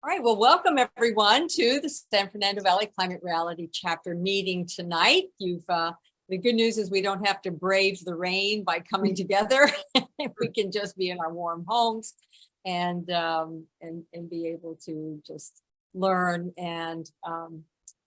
All right, well, welcome everyone to the San Fernando Valley Climate Reality Chapter meeting tonight. The good news is we don't have to brave the rain by coming together. We can just be in our warm homes and be able to just learn and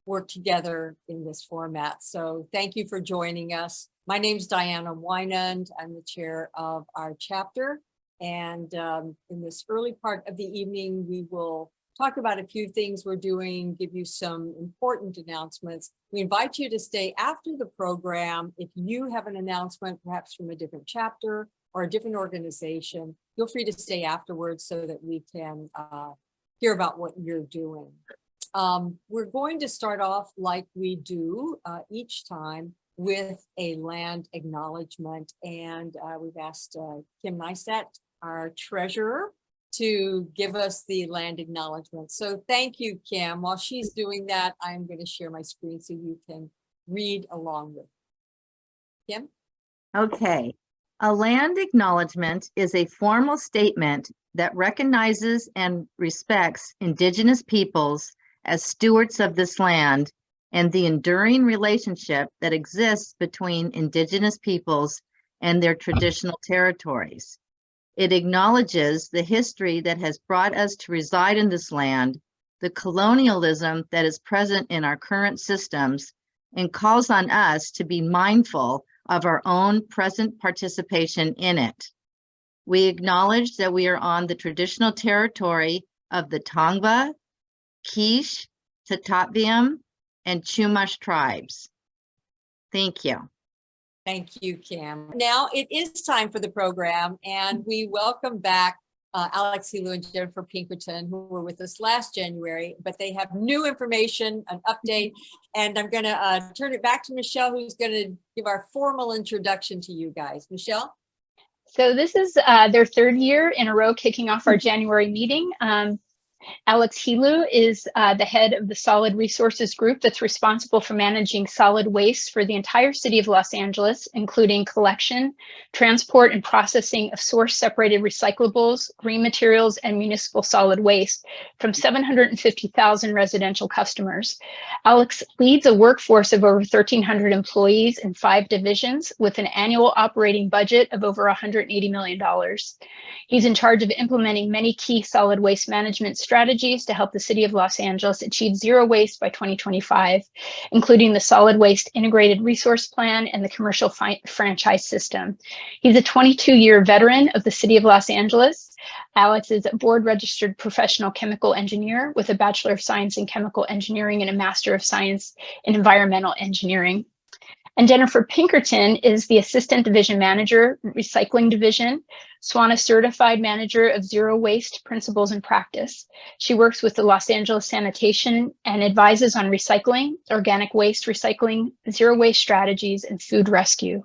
work together in this format. So thank you for joining us. My name is Diana Wynand. I'm the chair of our chapter. And in this early part of the evening, we will talk about a few things we're doing, give you some important announcements. We invite you to stay after the program. If you have an announcement, perhaps from a different chapter or a different organization, feel free to stay afterwards so that we can hear about what you're doing. We're going to start off like we do each time with a land acknowledgement. And we've asked Kim Neistat, our treasurer, to give us the land acknowledgement. So thank you, Kim. While she's doing that, I'm going to share my screen so you can read along with Kim. Okay. A land acknowledgement is a formal statement that recognizes and respects Indigenous peoples as stewards of this land and the enduring relationship that exists between Indigenous peoples and their traditional territories. It acknowledges the history that has brought us to reside in this land, the colonialism that is present in our current systems, and calls on us to be mindful of our own present participation in it. We acknowledge that we are on the traditional territory of the Tongva, Quiche, Tatatviam, and Chumash tribes. Thank you. Thank you, Kim. Now it is time for the program, and we welcome back Alex Helou and Jennifer Pinkerton, who were with us last January, but they have new information, an update, and I'm going to turn it back to Michelle, who's going to give our formal introduction to you guys. Michelle? So this is their third year in a row kicking off our January meeting. Alex Helou is the head of the Solid Resources Group that's responsible for managing solid waste for the entire city of Los Angeles, including collection, transport, and processing of source-separated recyclables, green materials, and municipal solid waste from 750,000 residential customers. Alex leads a workforce of over 1,300 employees in 5 divisions with an annual operating budget of over $180 million. He's in charge of implementing many key solid waste management strategies to help the city of Los Angeles achieve zero waste by 2025, including the Solid Waste Integrated Resource Plan and the commercial franchise system. He's a 22-year veteran of the city of Los Angeles. Alex is a board-registered professional chemical engineer with a Bachelor of Science in Chemical Engineering and a Master of Science in Environmental Engineering. And Jennifer Pinkerton is the Assistant Division Manager, Recycling Division, SWANA Certified Manager of Zero Waste Principles and Practice. She works with the Los Angeles Sanitation and advises on recycling, organic waste recycling, zero waste strategies, and food rescue.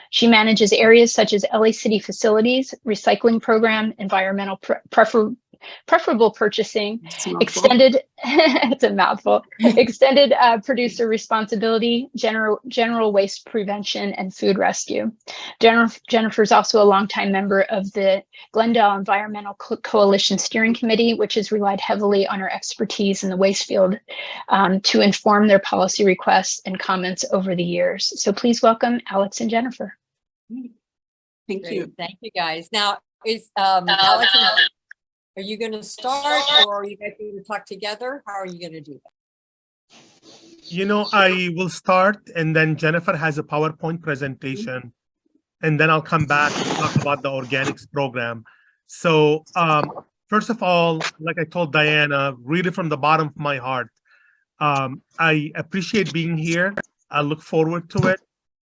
She manages areas such as LA City facilities, recycling program, environmental preferable purchasing, extended, it's a mouthful, extended producer responsibility, general waste prevention, and food rescue. Jennifer is also a longtime member of the Glendale Environmental Coalition Steering Committee, which has relied heavily on her expertise in the waste field to inform their policy requests and comments over the years. So please welcome Alex and Jennifer. Thank you. Thank you, guys. Now, is Alex, are you going to start, or are you guys going to talk together? How are you going to do that? You know, I will start, and then Jennifer has a PowerPoint presentation, and then I'll come back and talk about the organics program. So first of all, like I told Diana, really from the bottom of my heart, I appreciate being here. I look forward to it.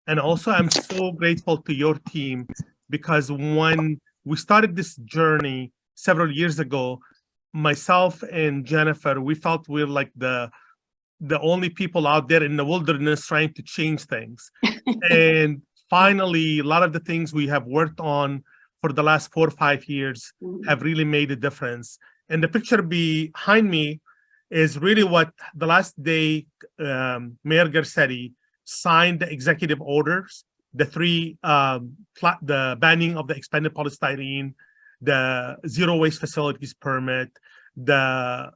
And also, I'm so grateful to your team, because when we started this journey several years ago, myself and Jennifer, we felt we're like the only people out there in the wilderness trying to change things. And finally, a lot of the things we have worked on for the last 4 or 5 years have really made a difference. And the picture behind me is really what the last day Mayor Garcetti signed the executive orders, the 3, the banning of the expanded polystyrene, the zero waste facilities permit, the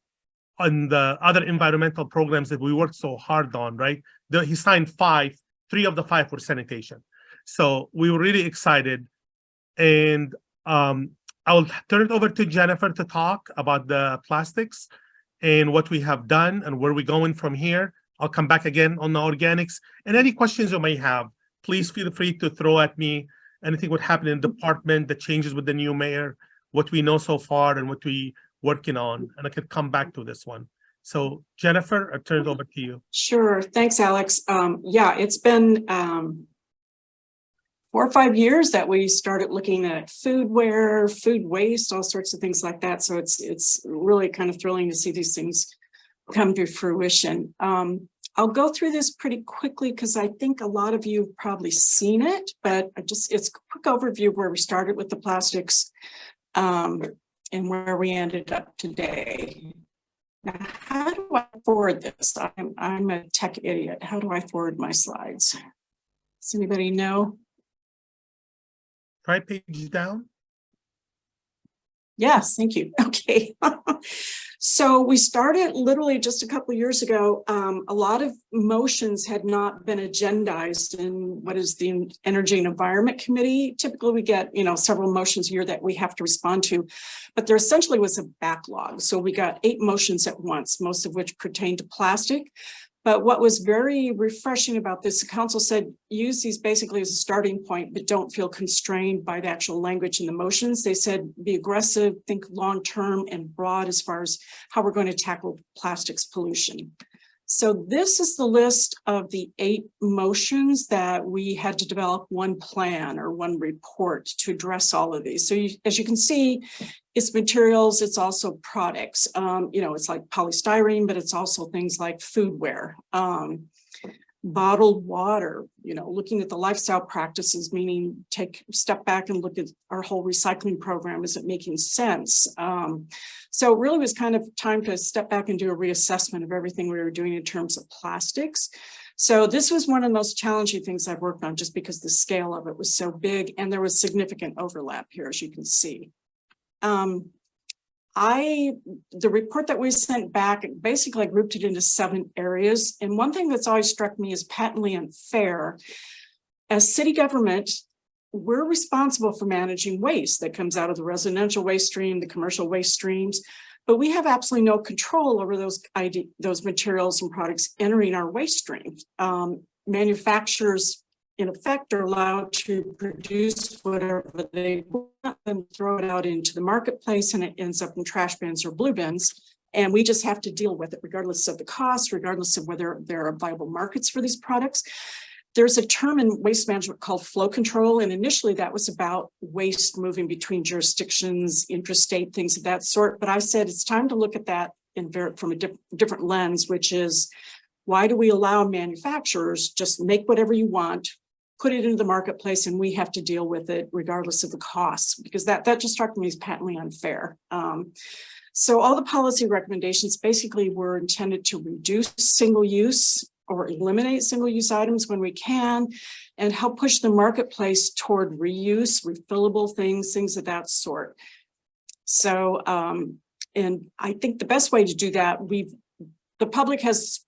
on the other environmental programs that we worked so hard on, right? He signed 5, 3 of the 5 were sanitation. So we were really excited. And I'll turn it over to Jennifer to talk about the plastics and what we have done and where we're going from here. I'll come back again on the organics, and any questions you may have, please feel free to throw at me. Anything what happened in the department, the changes with the new mayor, what we know so far and what we working on, and I could come back to this one. So Jennifer, I turn it over to you. Sure. Thanks, Alex. Yeah, it's been 4 or 5 years that we started looking at foodware, food waste, all sorts of things like that. So it's really kind of thrilling to see these things come to fruition. I'll go through this pretty quickly because I think a lot of you have probably seen it, but it's a quick overview of where we started with the plastics and where we ended up today. Now, how do I forward this? I'm a tech idiot. How do I forward my slides? Does anybody know? Try page down. Yes, thank you. Okay. So we started literally just a couple of years ago. A lot of motions had not been agendized in what is the Energy and Environment Committee. Typically we get, several motions a year that we have to respond to, but there essentially was a backlog. So we got 8 motions at once, most of which pertain to plastic. But what was very refreshing about this, the council said, use these basically as a starting point, but don't feel constrained by the actual language in the motions. They said, be aggressive, think long-term and broad as far as how we're going to tackle plastics pollution. So this is the list of the 8 motions that we had to develop one plan or one report to address all of these. So as you can see, it's materials, it's also products. It's like polystyrene, but it's also things like foodware, bottled water, looking at the lifestyle practices, meaning take a step back and look at our whole recycling program. Is it making sense? So it really was kind of time to step back and do a reassessment of everything we were doing in terms of plastics. So this was one of the most challenging things I've worked on just because the scale of it was so big and there was significant overlap here, as you can see. The report that we sent back, basically I grouped it into 7 areas. And one thing that's always struck me as patently unfair, as city government, we're responsible for managing waste that comes out of the residential waste stream, the commercial waste streams, but we have absolutely no control over those materials and products entering our waste stream. Manufacturers, in effect, are allowed to produce whatever they want and throw it out into the marketplace, and it ends up in trash bins or blue bins. And we just have to deal with it regardless of the cost, regardless of whether there are viable markets for these products. There's a term in waste management called flow control. And initially that was about waste moving between jurisdictions, intrastate, things of that sort. But I said, it's time to look at that from a different lens, which is, why do we allow manufacturers just make whatever you want, put it into the marketplace, and we have to deal with it regardless of the costs? Because that just struck me as patently unfair. So all the policy recommendations basically were intended to reduce single use or eliminate single-use items when we can, and help push the marketplace toward reuse, refillable things of that sort. So, and I think the best way to do that, the public has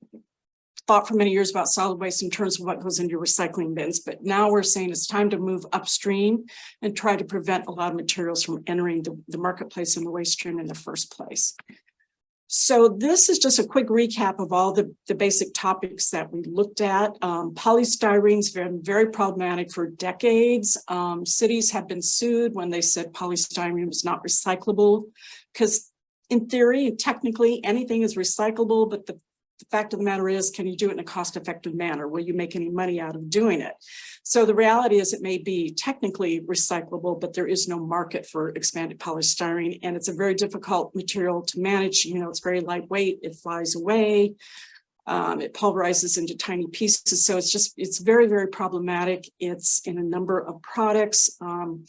thought for many years about solid waste in terms of what goes into recycling bins, but now we're saying it's time to move upstream and try to prevent a lot of materials from entering the marketplace and the waste stream in the first place. So this is just a quick recap of all the basic topics that we looked at. Polystyrene's been very problematic for decades. Cities have been sued when they said polystyrene was not recyclable, because in theory, technically, anything is recyclable, but the fact of the matter is, can you do it in a cost-effective manner? Will you make any money out of doing it? So the reality is it may be technically recyclable, but there is no market for expanded polystyrene, and it's a very difficult material to manage. It's very lightweight, it flies away, it pulverizes into tiny pieces. So it's very, very problematic. It's in a number of products. And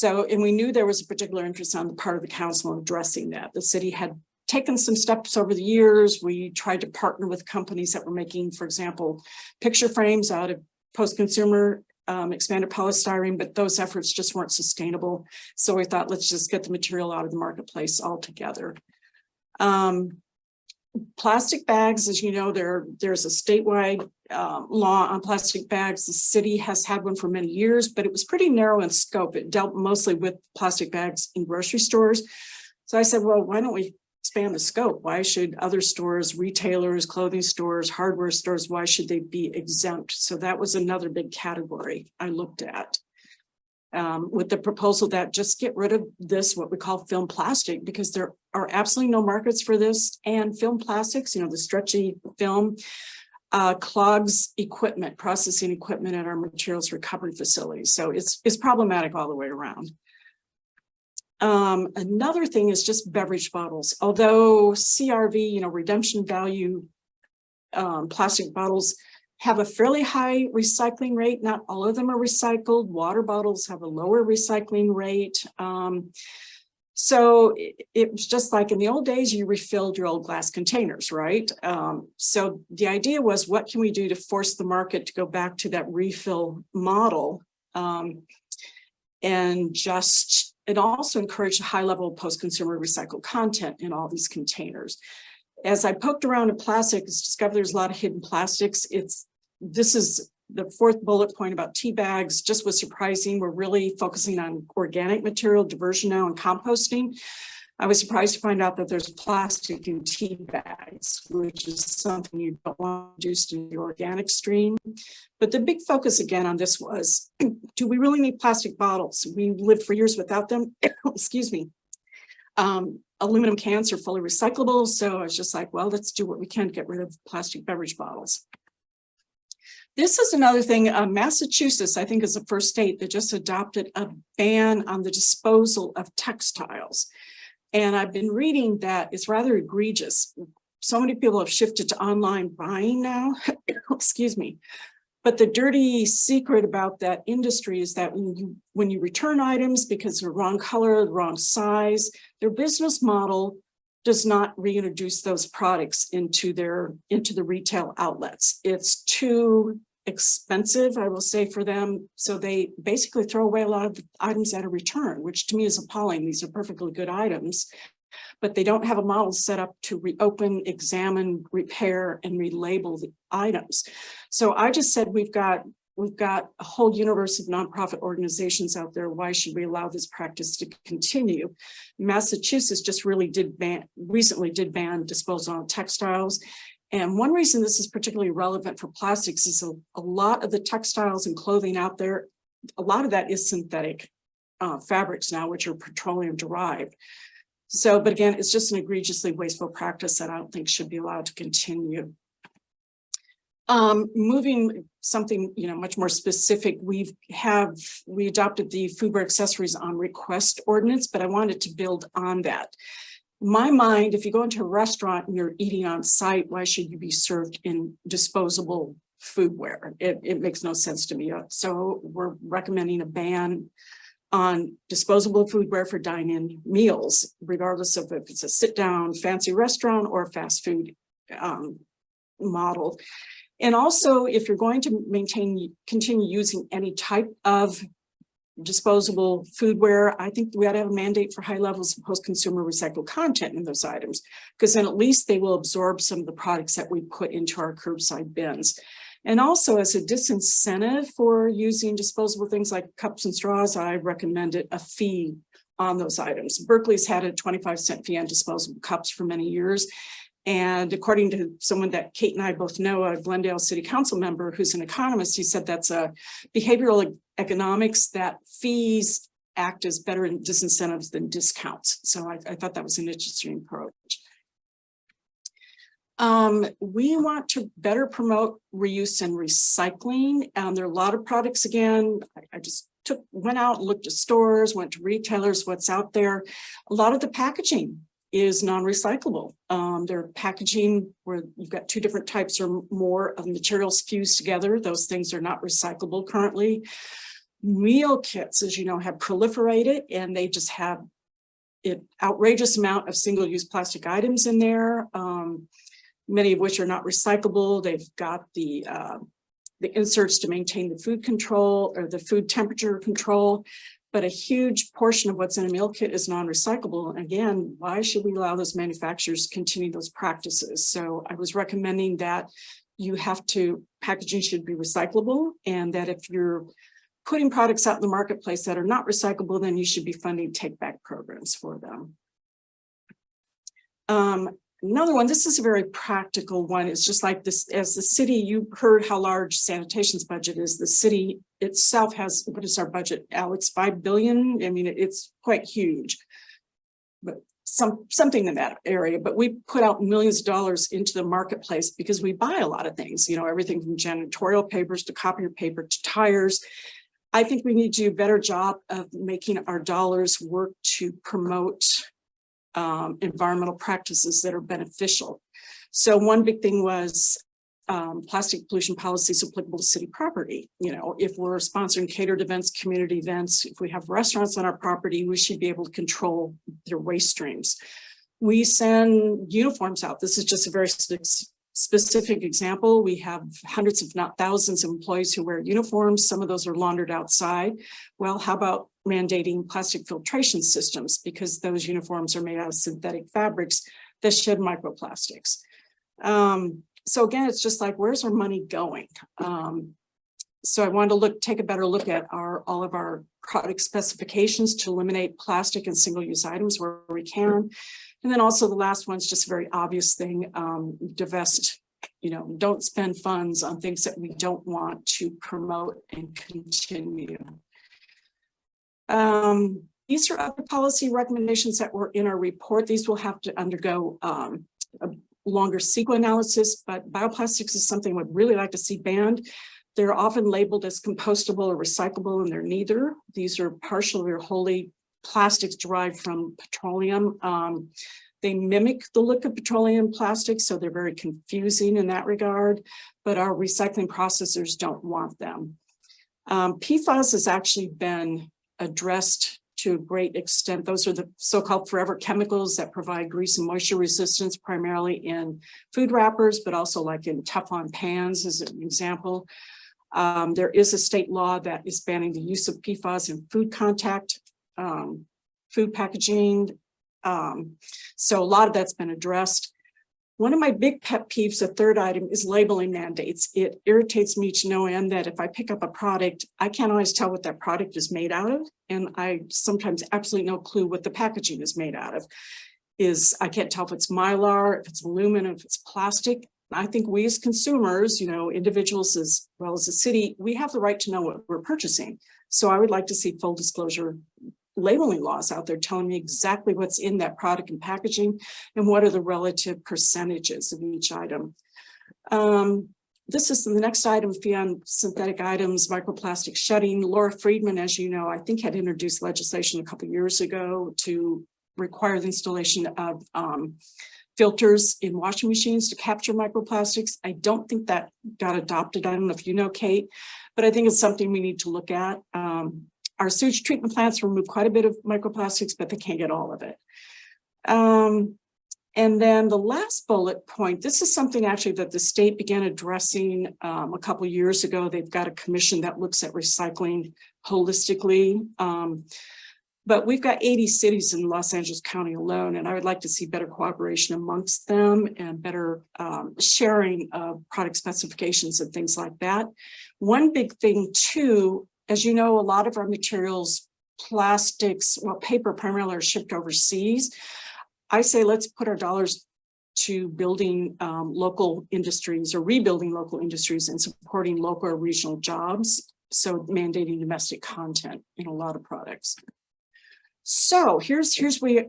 we knew there was a particular interest on the part of the council in addressing that. The city had taken some steps over the years. We tried to partner with companies that were making, for example, picture frames out of post-consumer expanded polystyrene, but those efforts just weren't sustainable. So we thought, let's just get the material out of the marketplace altogether. Plastic bags, as you know, there's a statewide law on plastic bags. The city has had one for many years, but it was pretty narrow in scope. It dealt mostly with plastic bags in grocery stores. So I said, well, why don't we expand the scope? Why should other stores, retailers, clothing stores, hardware stores, why should they be exempt? So that was another big category I looked at. With the proposal that just get rid of this, what we call film plastic, because there are absolutely no markets for this. And film plastics, you know, the stretchy film, clogs equipment, processing equipment at our materials recovery facilities. So it's problematic all the way around. Another thing is just beverage bottles. Although CRV, you know, redemption value plastic bottles have a fairly high recycling rate. Not all of them are recycled. Water bottles have a lower recycling rate. So it was just like in the old days, you refilled your old glass containers, right? So the idea was, what can we do to force the market to go back to that refill model? And also encourage a high level of post-consumer recycled content in all these containers. As I poked around in plastics, discovered there's a lot of hidden plastics. This is the fourth bullet point about tea bags, just was surprising. We're really focusing on organic material diversion now and composting. I was surprised to find out that there's plastic in tea bags, which is something you don't want introduced in the organic stream. But the big focus again on this was, do we really need plastic bottles? We lived for years without them. Excuse me. Aluminum cans are fully recyclable. So I was just like, well, let's do what we can to get rid of plastic beverage bottles. This is another thing. Massachusetts, I think, is the first state that just adopted a ban on the disposal of textiles. And I've been reading that it's rather egregious. So many people have shifted to online buying now. Excuse me. But the dirty secret about that industry is that when you return items because they're wrong color, the wrong size, their business model does not reintroduce those products into the retail outlets. It's too expensive, I will say, for them. So they basically throw away a lot of the items at a return, which to me is appalling. These are perfectly good items, but they don't have a model set up to reopen, examine, repair, and relabel the items. So I just said, we've got a whole universe of nonprofit organizations out there. Why should we allow this practice to continue? Massachusetts just recently did ban disposal of textiles. And one reason this is particularly relevant for plastics is a lot of the textiles and clothing out there, a lot of that is synthetic fabrics now, which are petroleum derived. So, but again, it's just an egregiously wasteful practice that I don't think should be allowed to continue. Moving something, much more specific, we adopted the foodware accessories on request ordinance, but I wanted to build on that. In my mind, if you go into a restaurant and you're eating on site, why should you be served in disposable foodware? It makes no sense to me. So we're recommending a ban on disposable foodware for dine-in meals, regardless of if it's a sit-down fancy restaurant or a fast food model. And also, if you're going to continue using any type of disposable foodware, I think we ought to have a mandate for high levels of post-consumer recycled content in those items, because then at least they will absorb some of the products that we put into our curbside bins. And also, as a disincentive for using disposable things like cups and straws, I recommended a fee on those items. Berkeley's had a 25-cent fee on disposable cups for many years. And according to someone that Kate and I both know, a Glendale City Council member who's an economist, he said that's a behavioral economics, that fees act as better disincentives than discounts. So I thought that was an interesting approach. We want to better promote reuse and recycling. There are a lot of products, again, I just went out and looked at stores, went to retailers, what's out there. A lot of the packaging is non-recyclable. They're packaging where you've got two different types or more of materials fused together. Those things are not recyclable currently. Meal kits, as you know, have proliferated, and they just have an outrageous amount of single-use plastic items in there, many of which are not recyclable. They've got the inserts to maintain the food control or the food temperature control. but a huge portion of what's in a meal kit is non-recyclable. And again, why should we allow those manufacturers to continue those practices? So I was recommending that packaging should be recyclable, and that if you're putting products out in the marketplace that are not recyclable, then you should be funding take-back programs for them. Another one, this is a very practical one. It's just like this, as the city, you heard how large sanitation's budget is. The city itself has, what is our budget, Alex, 5 billion? I mean, it's quite huge, but something in that area. But we put out millions of dollars into the marketplace because we buy a lot of things, everything from janitorial papers to copier paper to tires. I think we need to do a better job of making our dollars work to promote environmental practices that are beneficial. So one big thing was plastic pollution policies applicable to city property. If we're sponsoring catered events, community events, if we have restaurants on our property, we should be able to control their waste streams. We send uniforms out. This is just a very specific example. We have hundreds, if not thousands, of employees who wear uniforms. Some of those are laundered outside. Well, how about mandating plastic filtration systems, because those uniforms are made out of synthetic fabrics that shed microplastics. So again, it's just like, where's our money going? So I wanted to take a better look at all of our product specifications to eliminate plastic and single-use items where we can. And then also the last one's just a very obvious thing, divest, don't spend funds on things that we don't want to promote and continue. These are other policy recommendations that were in our report. These will have to undergo a longer CEQA analysis, but bioplastics is something we'd really like to see banned. They're often labeled as compostable or recyclable, and they're neither. These are partially or wholly plastics derived from petroleum. They mimic the look of petroleum plastics, so they're very confusing in that regard, but our recycling processors don't want them. PFAS has actually been addressed to a great extent. Those are the so-called forever chemicals that provide grease and moisture resistance, primarily in food wrappers, but also like in Teflon pans as an example. There is a state law that is banning the use of PFAS in food contact, food packaging. So a lot of that's been addressed. One of my big pet peeves, the third item, is labeling mandates. It irritates me to no end that if I pick up a product, I can't always tell what that product is made out of. And I sometimes absolutely no clue what the packaging is made out of. I can't tell if it's Mylar, if it's aluminum, if it's plastic. I think we as consumers, individuals as well as the city, we have the right to know what we're purchasing. So I would like to see full disclosure labeling laws out there telling me exactly what's in that product and packaging and what are the relative percentages of each item. This is the next item, fee on synthetic items, microplastic shedding. Laura Friedman, as you know, I think had introduced legislation a couple of years ago to require the installation of filters in washing machines to capture microplastics. I don't think that got adopted. I don't know if you know, Kate, but I think it's something we need to look at. Our sewage treatment plants remove quite a bit of microplastics, but they can't get all of it. And then the last bullet point, this is something actually that the state began addressing a couple of years ago. They've got a commission that looks at recycling holistically. But we've got 80 cities in Los Angeles County alone, and I would like to see better cooperation amongst them and better sharing of product specifications and things like that. One big thing too, as you know, a lot of our materials, plastics, well, paper primarily, are shipped overseas. I say let's put our dollars to building local industries or rebuilding local industries and supporting local or regional jobs. So mandating domestic content in a lot of products. So here's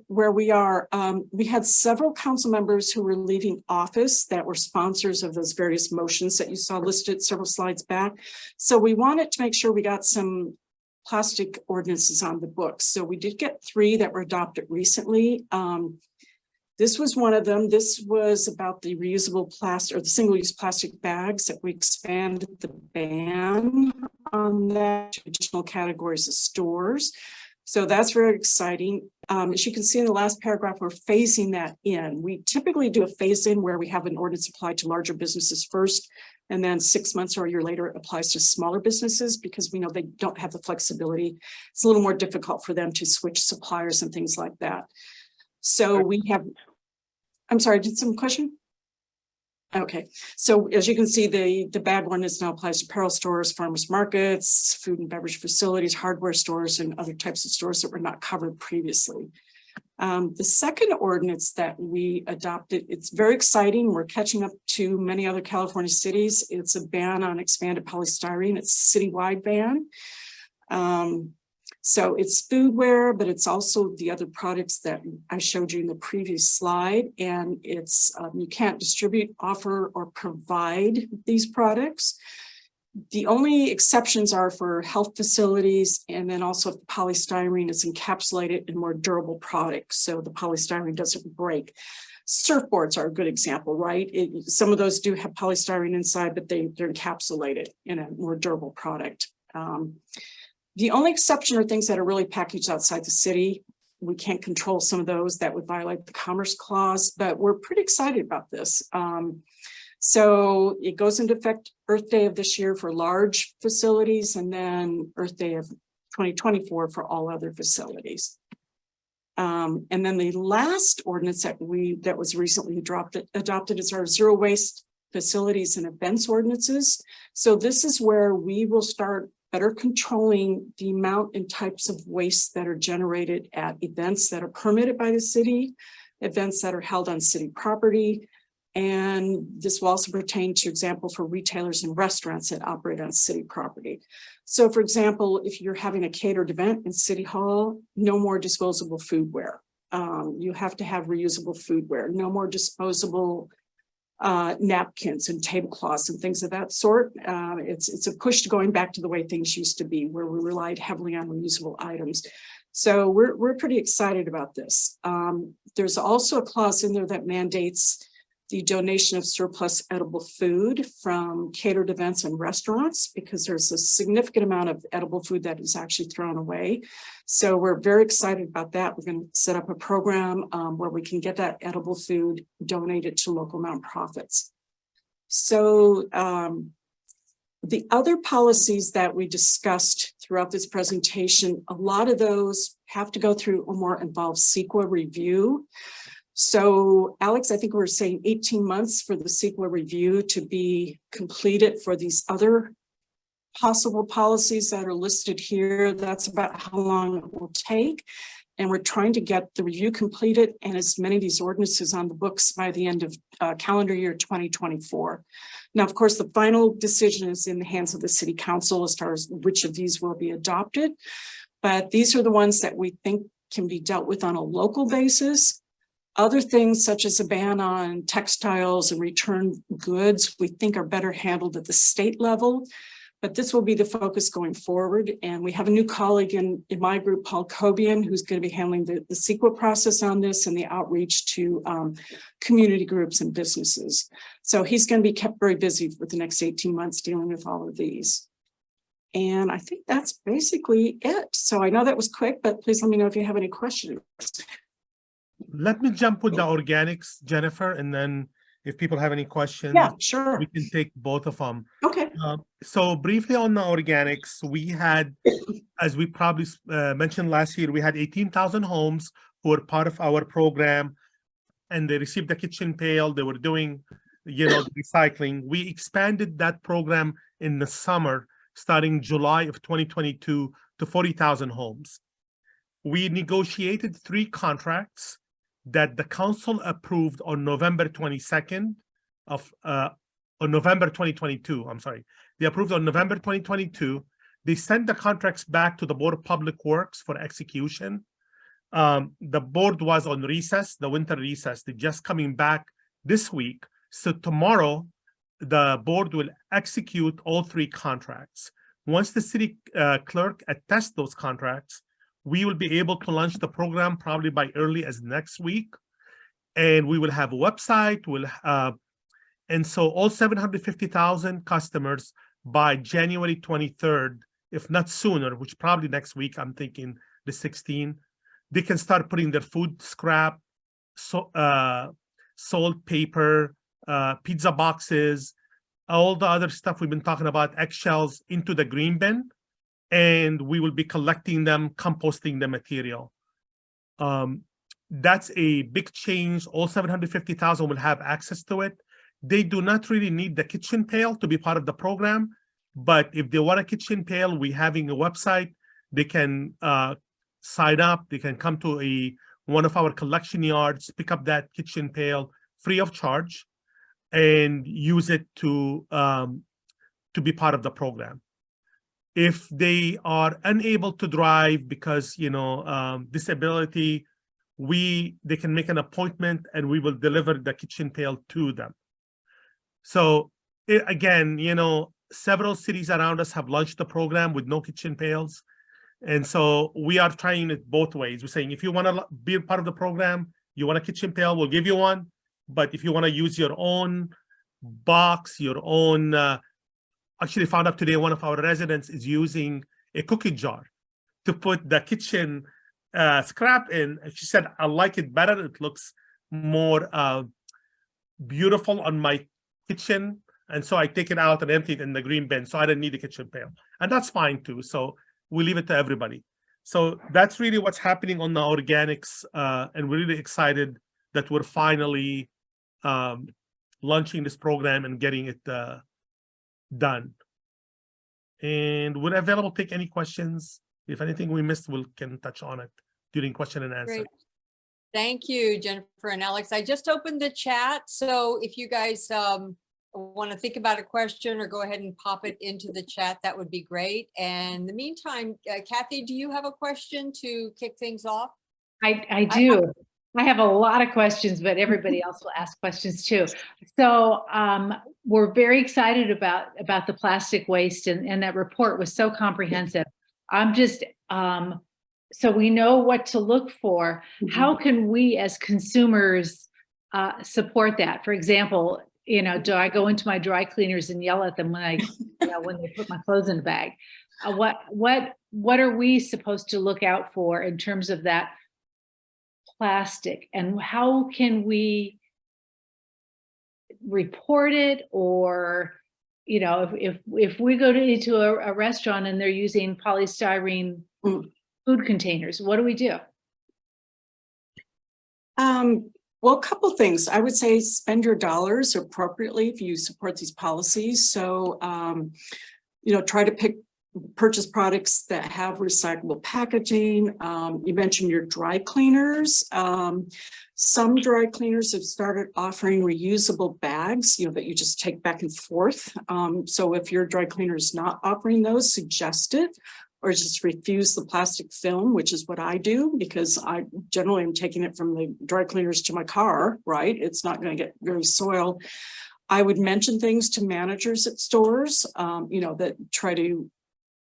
where we are. We had several council members who were leaving office that were sponsors of those various motions that you saw listed several slides back. So we wanted to make sure we got some plastic ordinances on the books. So we did get 3 that were adopted recently. This was one of them. This was about the reusable plastic or the single-use plastic bags that we expanded the ban on that to additional categories of stores. So that's very exciting. As you can see in the last paragraph, we're phasing that in. We typically do a phase in where we have an ordinance applied to larger businesses first, And then 6 months or a year later, it applies to smaller businesses because we know they don't have the flexibility. It's a little more difficult for them to switch suppliers and things like that. So we have, I'm sorry, did some question? Okay, so as you can see, the bad one is now applies to apparel stores, farmers markets, food and beverage facilities, hardware stores, and other types of stores that were not covered previously. The second ordinance that we adopted, it's very exciting. We're catching up to many other California cities. It's a ban on expanded polystyrene. It's a citywide ban. So it's foodware, but it's also the other products that I showed you in the previous slide. And it's you can't distribute, offer, or provide these products. The only exceptions are for health facilities, and then also if the polystyrene is encapsulated in more durable products, so the polystyrene doesn't break. Surfboards are a good example, right? Some of those do have polystyrene inside, but they're encapsulated in a more durable product. The only exception are things that are really packaged outside the city. We can't control some of those that would violate the Commerce Clause, but we're pretty excited about this. So it goes into effect Earth Day of this year for large facilities, and then Earth Day of 2024 for all other facilities. And then the last ordinance that was recently adopted is our zero waste facilities and events ordinances. So this is where we will start better controlling the amount and types of waste that are generated at events that are permitted by the city, events that are held on city property. And this will also pertain to example for retailers and restaurants that operate on city property. So for example, if you're having a catered event in City Hall, no more disposable foodware. You have to have reusable foodware, no more disposable napkins and tablecloths and things of that sort. It's a push to going back to the way things used to be, where we relied heavily on reusable items. So we're pretty excited about this. There's also a clause in there that mandates the donation of surplus edible food from catered events and restaurants, because there's a significant amount of edible food that is actually thrown away. So we're very excited about that. We're going to set up a program where we can get that edible food donated to local nonprofits. So the other policies that we discussed throughout this presentation, a lot of those have to go through a more involved CEQA review. So Alex, I think we're saying 18 months for the CEQA review to be completed for these other possible policies that are listed here. That's about how long it will take. And we're trying to get the review completed and as many of these ordinances on the books by the end of calendar year 2024. Now, of course, the final decision is in the hands of the City Council as far as which of these will be adopted. But these are the ones that we think can be dealt with on a local basis. Other things such as a ban on textiles and return goods, we think are better handled at the state level, but this will be the focus going forward. And we have a new colleague in my group, Paul Cobian, who's going to be handling the CEQA process on this and the outreach to community groups and businesses. So he's going to be kept very busy for the next 18 months dealing with all of these. And I think that's basically it. So I know that was quick, but please let me know if you have any questions. Let me jump with the organics, Jennifer, and then if people have any questions, Yeah, sure. we can take both of them. Okay. So briefly on the organics, we had, as we probably mentioned last year, we had 18,000 homes who were part of our program, and they received the kitchen pail. They were doing, recycling. We expanded that program in the summer, starting July of 2022 to 40,000 homes. We negotiated 3 contracts that the council approved on November 22nd of, on November 2022, I'm sorry. They approved on November 2022. They sent the contracts back to the Board of Public Works for execution. The board was on recess, the winter recess. They're just coming back this week. So tomorrow, the board will execute all 3 contracts. Once the city clerk attests those contracts, we will be able to launch the program probably by early as next week. And we will have a website. And so all 750,000 customers by January 23rd, if not sooner, which probably next week, I'm thinking the 16th, they can start putting their food scrap, salt, paper, pizza boxes, all the other stuff we've been talking about, eggshells, into the green bin, and we will be collecting them, composting the material. That's a big change. All 750,000 will have access to it. They do not really need the kitchen pail to be part of the program, but if they want a kitchen pail, we having a website. They can sign up. They can come to one of our collection yards, pick up that kitchen pail free of charge, and use it to be part of the program. If they are unable to drive because disability, they can make an appointment and we will deliver the kitchen pail to them. So again, several cities around us have launched the program with no kitchen pails. And so we are trying it both ways. We're saying, if you want to be part of the program, you want a kitchen pail, we'll give you one. But if you want to use your own box, your own, actually found out today, one of our residents is using a cookie jar to put the kitchen scrap in. And she said, I like it better. It looks more beautiful on my kitchen. And so I take it out and empty it in the green bin. So I don't need a kitchen pail. And that's fine too. So we leave it to everybody. So that's really what's happening on the organics. And we're really excited that we're finally launching this program and getting it done. And we're available to take any questions. If anything we missed, we can touch on it during question and answer. Great. Thank you, Jennifer and Alex. I just opened the chat. So if you guys want to think about a question or go ahead and pop it into the chat, that would be great. And in the meantime, Kathy, do you have a question to kick things off? I do. I have a lot of questions, but everybody else will ask questions too. So we're very excited about the plastic waste, and that report was so comprehensive. I'm just, so we know what to look for. How can we as consumers support that? For example, do I go into my dry cleaners and yell at them when when they put my clothes in the bag? What are we supposed to look out for in terms of that plastic, and how can we report it? Or if we go into a restaurant and they're using polystyrene food containers, what do we do? Well, a couple things. I would say spend your dollars appropriately if you support these policies. So try to purchase products that have recyclable packaging. You mentioned your dry cleaners. Some dry cleaners have started offering reusable bags, that you just take back and forth. So if your dry cleaner is not offering those, suggest it, or just refuse the plastic film, which is what I do, because I generally am taking it from the dry cleaners to my car, right? It's not going to get very soiled. I would mention things to managers at stores, that try to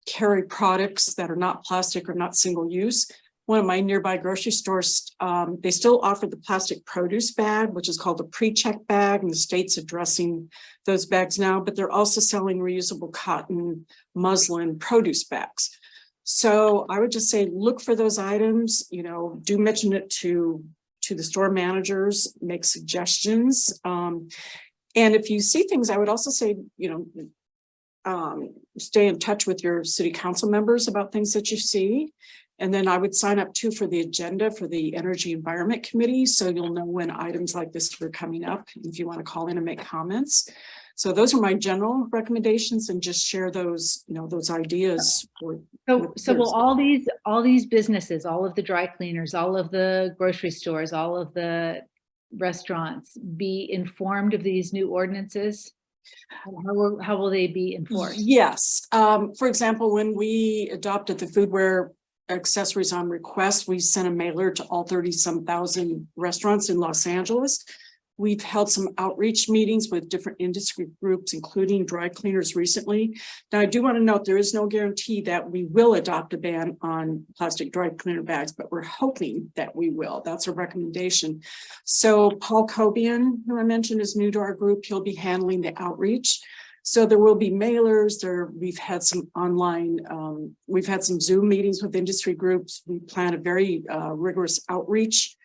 carry products that are not plastic or not single use. One of my nearby grocery stores, they still offer the plastic produce bag, which is called a pre-check bag, and the state's addressing those bags now, but they're also selling reusable cotton, muslin produce bags. So I would just say, look for those items, do mention it to the store managers, make suggestions. And if you see things, I would also say, stay in touch with your city council members about things that you see. And then I would sign up too for the agenda for the Energy Environment Committee, so you'll know when items like this are coming up if you want to call in and make comments. So those are my general recommendations, and just share those, those ideas. So will all these businesses, all of the dry cleaners, all of the grocery stores, all of the restaurants be informed of these new ordinances? How will they be enforced? Yes. For example, when we adopted the foodware accessories on request, we sent a mailer to all 30-some thousand restaurants in Los Angeles. We've held some outreach meetings with different industry groups, including dry cleaners recently. Now, I do want to note there is no guarantee that we will adopt a ban on plastic dry cleaner bags, but we're hoping that we will. That's a recommendation. So Paul Cobian, who I mentioned, is new to our group. He'll be handling the outreach. So there will be mailers. We've had some online, we've had some Zoom meetings with industry groups. We plan a very rigorous outreach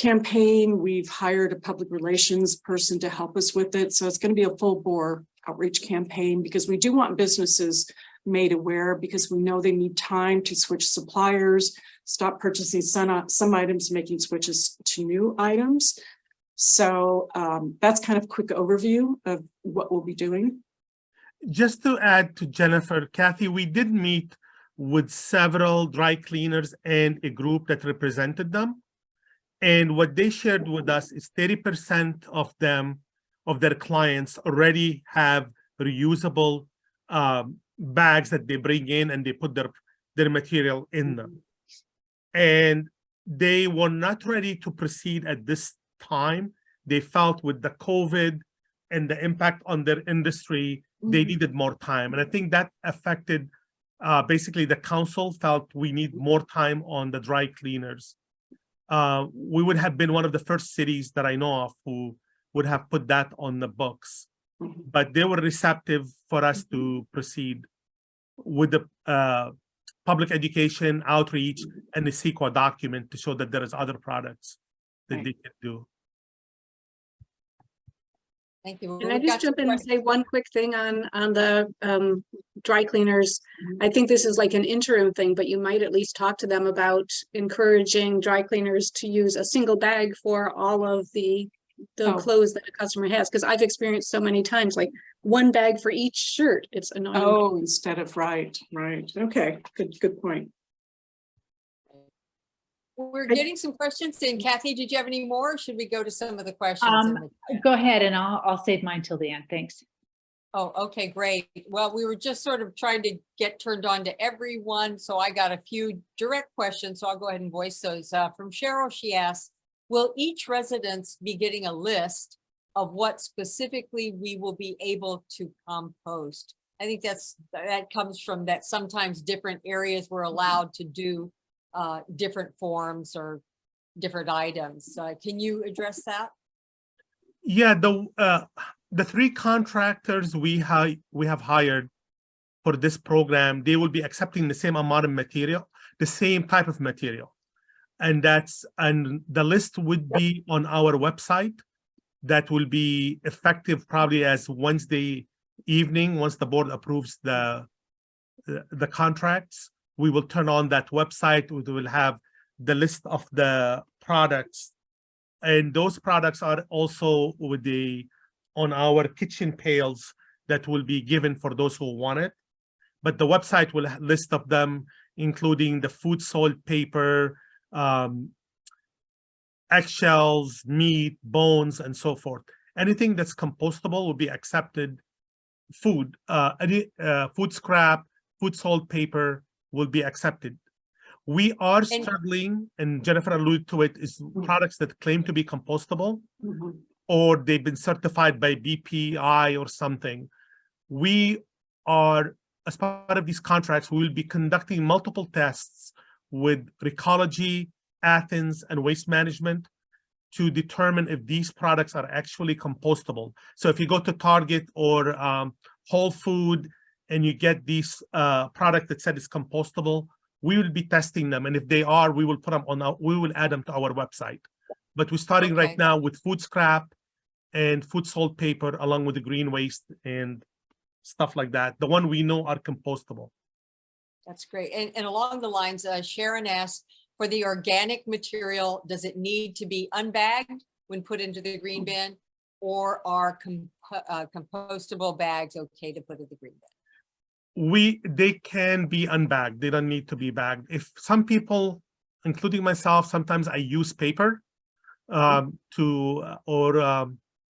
campaign. We've hired a public relations person to help us with it. So it's going to be a full bore outreach campaign because we do want businesses made aware, because we know they need time to switch suppliers, stop purchasing some items, making switches to new items. So that's kind of a quick overview of what we'll be doing. Just to add to Jennifer, Kathy, we did meet with several dry cleaners and a group that represented them. And what they shared with us is 30% of them, of their clients, already have reusable bags that they bring in and they put their material in them. And they were not ready to proceed at this time. They felt with the COVID and the impact on their industry, they needed more time. And I think that affected, basically the council felt we need more time on the dry cleaners. We would have been one of the first cities that I know of who would have put that on the books, but they were receptive for us to proceed with the public education outreach and the CEQA document to show that there is other products that they can do. Thank you. Can I just jump in and say one quick thing on the dry cleaners? I think this is like an interim thing, but you might at least talk to them about encouraging dry cleaners to use a single bag for all of the clothes that a customer has. Because I've experienced so many times, like one bag for each shirt. It's annoying. Oh, instead of right. Okay, good point. We're getting some questions in. Kathy, did you have any more? Or should we go to some of the questions? Go ahead, and I'll save mine till the end. Thanks. Oh, okay, great. Well, we were just sort of trying to get turned on to everyone. So I got a few direct questions. So I'll go ahead and voice those. From Cheryl, she asks, will each residence be getting a list of what specifically we will be able to compost? I think that comes from that sometimes different areas were allowed to do different forms or different items. Can you address that? Yeah, the three contractors we have hired for this program, they will be accepting the same amount of material, the same type of material. And the list would be on our website. That will be effective probably as Wednesday evening, once the board approves the contracts. We will turn on that website. We will have the list of the products, and those products are also on our kitchen pails that will be given for those who want it. But the website will have a list of them, including the food, salt, paper, eggshells, meat, bones, and so forth. Anything that's compostable will be accepted. Food, food scrap, food, salt, paper will be accepted. We are struggling, and Jennifer alluded to it, is products that claim to be compostable, or they've been certified by BPI or something. We are, as part of these contracts, we will be conducting multiple tests with Recology, Athens, and Waste Management to determine if these products are actually compostable. So if you go to Target or Whole Food and you get these product that said it's compostable, we will be testing them, and if they are, we will put them on we will add them to our website. But we're starting right now with food scrap and food, salt, paper, along with the green waste and stuff like that. The one we know are compostable. That's great. And along the lines, Sharon asked, for the organic material, does it need to be unbagged when put into the green bin, or are compostable bags okay to put in the green bin? They can be unbagged. They don't need to be bagged. If some people, including myself, sometimes I use paper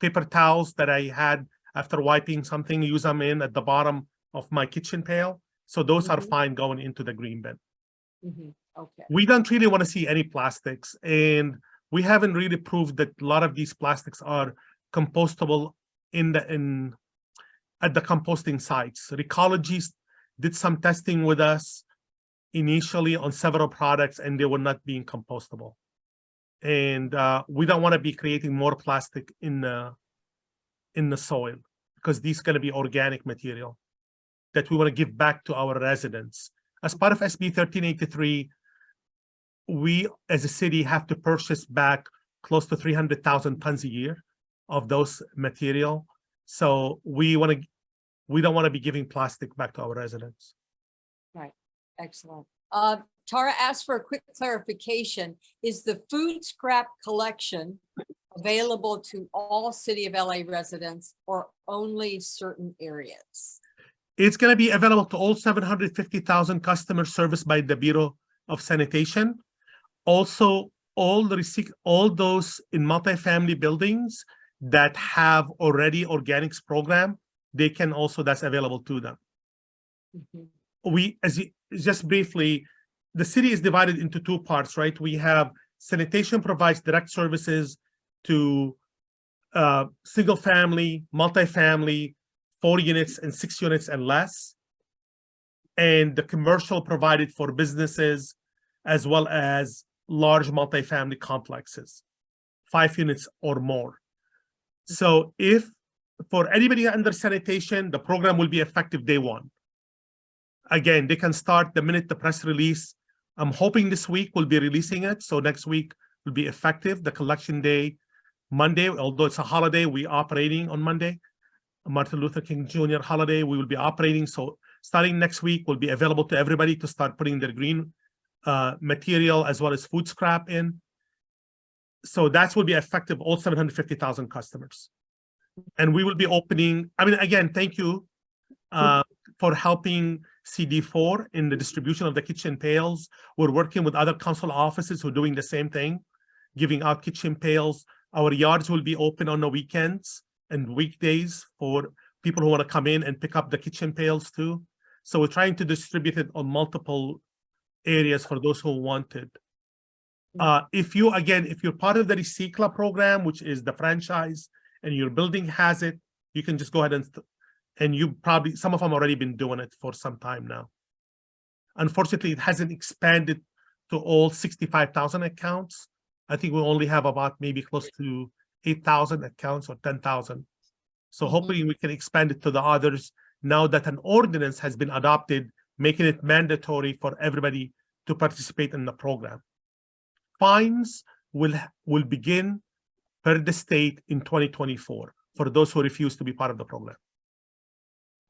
paper towels that I had after wiping something, use them in at the bottom of my kitchen pail. So those are fine going into the green bin. Okay. We don't really want to see any plastics, and we haven't really proved that a lot of these plastics are compostable at the composting sites. Recology did some testing with us initially on several products, and they were not being compostable. And we don't want to be creating more plastic in the soil, because these are going to be organic material that we want to give back to our residents. As part of SB 1383, we as a city have to purchase back close to 300,000 tons a year of those material. So we don't want to be giving plastic back to our residents. Right, excellent. Tara asked for a quick clarification. Is the food scrap collection available to all City of LA residents or only certain areas? It's going to be available to all 750,000 customers serviced by the Bureau of Sanitation. Also, all those in multifamily buildings that have already organics program, that's available to them. Mhm. Just briefly, the city is divided into two parts, right? We have sanitation provides direct services to single family, multifamily, 4 units and 6 units and less. And the commercial provided for businesses as well as large multifamily complexes, 5 units or more. So if for anybody under sanitation, the program will be effective day one. Again, they can start the minute the press release. I'm hoping this week we'll be releasing it. So next week will be effective. The collection day, Monday, although it's a holiday, we operating on Monday. Martin Luther King Jr. holiday, we will be operating. So starting next week will be available to everybody to start putting their green material as well as food scrap in. So that will be effective all 750,000 customers. And we will be opening, again, thank you for helping CD4 in the distribution of the kitchen pails. We're working with other council offices who are doing the same thing, giving out kitchen pails. Our yards will be open on the weekends and weekdays for people who want to come in and pick up the kitchen pails too. So we're trying to distribute it on multiple areas for those who want it. If you're part of the Recicla program, which is the franchise, and your building has it, you can just go ahead and you probably, some of them already been doing it for some time now. Unfortunately, it hasn't expanded to all 65,000 accounts. I think we only have about maybe close to 8,000 accounts or 10,000. So hopefully we can expand it to the others now that an ordinance has been adopted, making it mandatory for everybody to participate in the program. Fines will begin per the state in 2024 for those who refuse to be part of the program.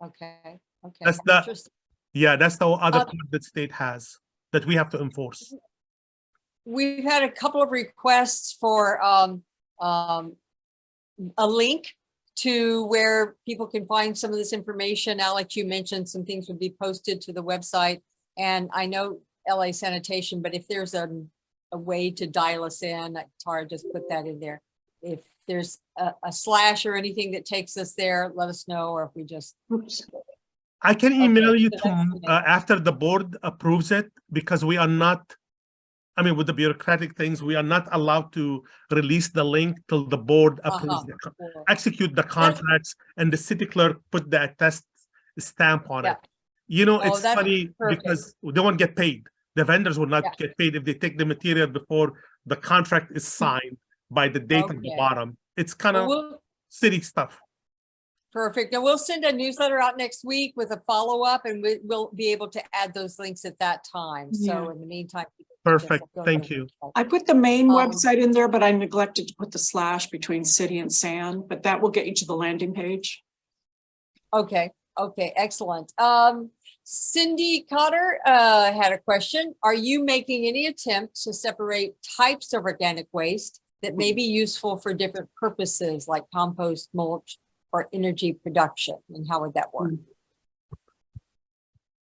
Okay. That's that's the other part that state has that we have to enforce. We've had a couple of requests for a link to where people can find some of this information. Alex, you mentioned some things would be posted to the website, and I know LA Sanitation, but if there's a way to dial us in, Tara just put that in there. If there's a slash or anything that takes us there, let us know, or if we just... I can email you so after the board approves it, because we are not, with the bureaucratic things, we are not allowed to release the link till the board approves it, execute the contracts, and the city clerk put the attest stamp on it. It's funny because they won't get paid. The vendors will not get paid if they take the material before the contract is signed by the date at the bottom. It's kind of city stuff. Perfect. And we'll send a newsletter out next week with a follow-up, and we'll be able to add those links at that time. So in the meantime. Perfect. Thank you. I put the main website in there, but I neglected to put the slash between city and SAN, but that will get you to the landing page. Okay. Excellent. Cindy Cotter had a question. Are you making any attempts to separate types of organic waste that may be useful for different purposes, like compost, mulch, or energy production? And how would that work?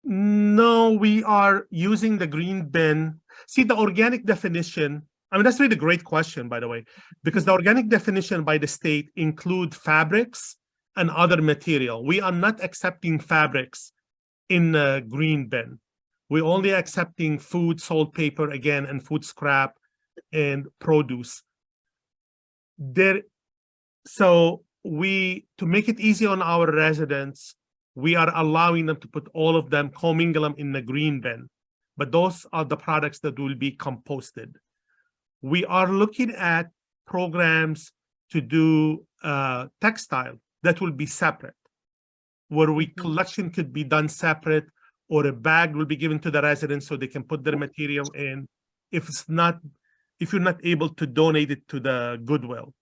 No, we are using the green bin. See, the organic definition, that's really a great question, by the way, because the organic definition by the state include fabrics and other material. We are not accepting fabrics in the green bin. We're only accepting food, salt, paper, again, and food scrap and produce. So to make it easy on our residents, we are allowing them to put all of them, commingle them in the green bin. But those are the products that will be composted. We are looking at programs to do textile that will be separate, where collection could be done separate, or a bag will be given to the residents so they can put their material in. If it's not if you're not able to donate it to the Goodwill.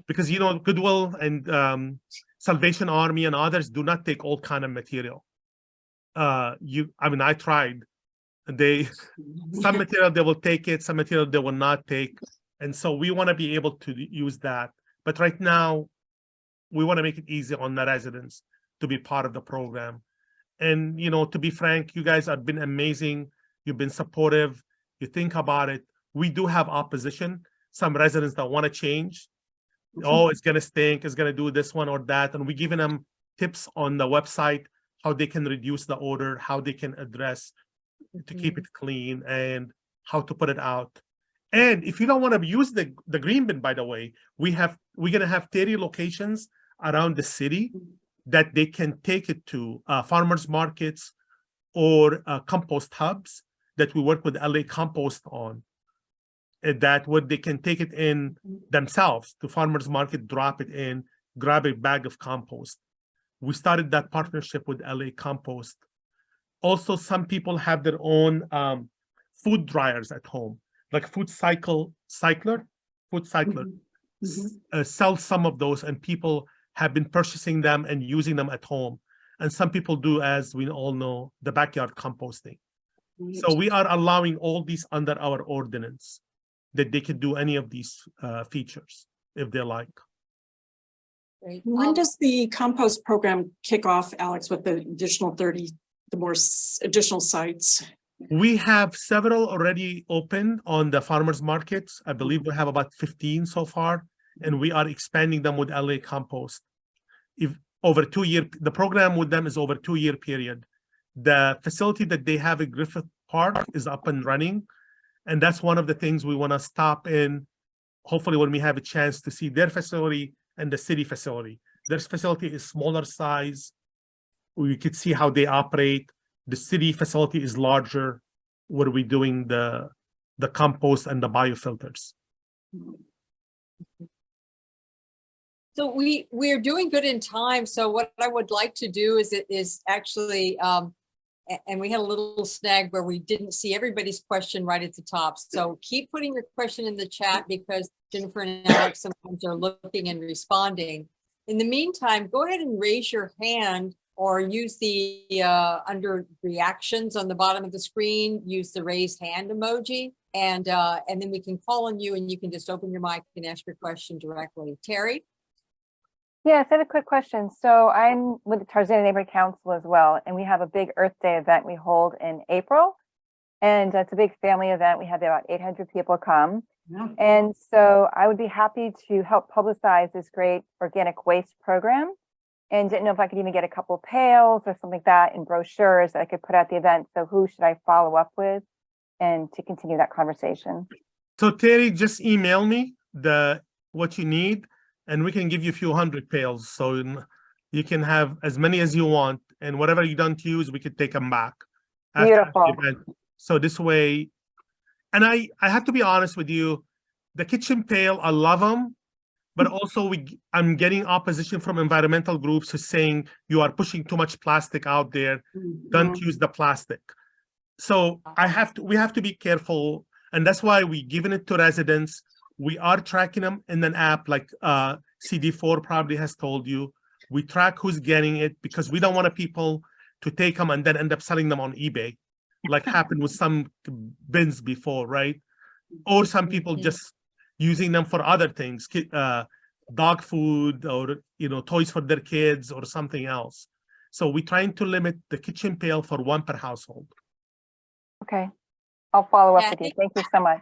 Because, you know, Goodwill and Salvation Army and others do not take all kind of material. I mean, I tried. Some material they will take it, some material they will not take. And so we want to be able to use that. But right now, we want to make it easy on the residents to be part of the program. And, you know, to be frank, you guys have been amazing. You've been supportive. You think about it. We do have opposition. Some residents that want to change. Oh, it's going to stink. It's going to do this one or that. And we're giving them tips on the website, how they can reduce the odor, how they can address to keep it clean, and how to put it out. And if you don't want to use the green bin, by the way, we're going to have 30 locations around the city that they can take it to, farmers markets or compost hubs that we work with LA Compost on. That what they can take it in themselves to farmers market, drop it in, grab a bag of compost. We started that partnership with LA Compost. Also, some people have their own food dryers at home, like Food Cycler sells some of those, and people have been purchasing them and using them at home. And some people do, as we all know, the backyard composting. So we are allowing all these under our ordinance, that they could do any of these features if they like. Great. When does the compost program kick off, Alex, with the additional 30, the more additional sites? We have several already open on the farmers markets. I believe we have about 15 so far, and we are expanding them with LA Compost. If over 2 year, the program with them is over 2 year period. The facility that they have at Griffith Park is up and running. And that's one of the things we want to stop in, hopefully when we have a chance to see their facility and the city facility. Their facility is smaller size. We could see how they operate. The city facility is larger, where we're doing the compost and the biofilters. So we're doing good in time. So what I would like to do is actually, and we had a little snag where we didn't see everybody's question right at the top. So keep putting your question in the chat, because Jennifer and Alex sometimes are looking and responding. In the meantime, go ahead and raise your hand, or use the under reactions on the bottom of the screen, use the raised hand emoji, and then we can call on you and you can just open your mic and ask your question directly. Terry? Yes, I have a quick question. So I'm with the Tarzana Neighborhood Council as well, and we have a big Earth Day event we hold in April. And it's a big family event. We have about 800 people come. Yeah. And so I would be happy to help publicize this great organic waste program. And didn't know if I could even get a couple pails or something like that in brochures that I could put at the event. So who should I follow up with and to continue that conversation? So Terry, just email me what you need, and we can give you a few hundred pails. So you can have as many as you want, and whatever you don't use, we could take them back. Beautiful. So this way, and I have to be honest with you, the kitchen pail, I love them, but also I'm getting opposition from environmental groups who saying you are pushing too much plastic out there. Don't use the plastic. So we have to be careful, and that's why we giving it to residents. We are tracking them in an app like CD4 probably has told you. We track who's getting it, because we don't want people to take them and then end up selling them on eBay, like happened with some bins before, right? Or some people just using them for other things, dog food, or toys for their kids or something else. So we're trying to limit the kitchen pail for one per household. Okay. I'll follow up with you. Thank you so much.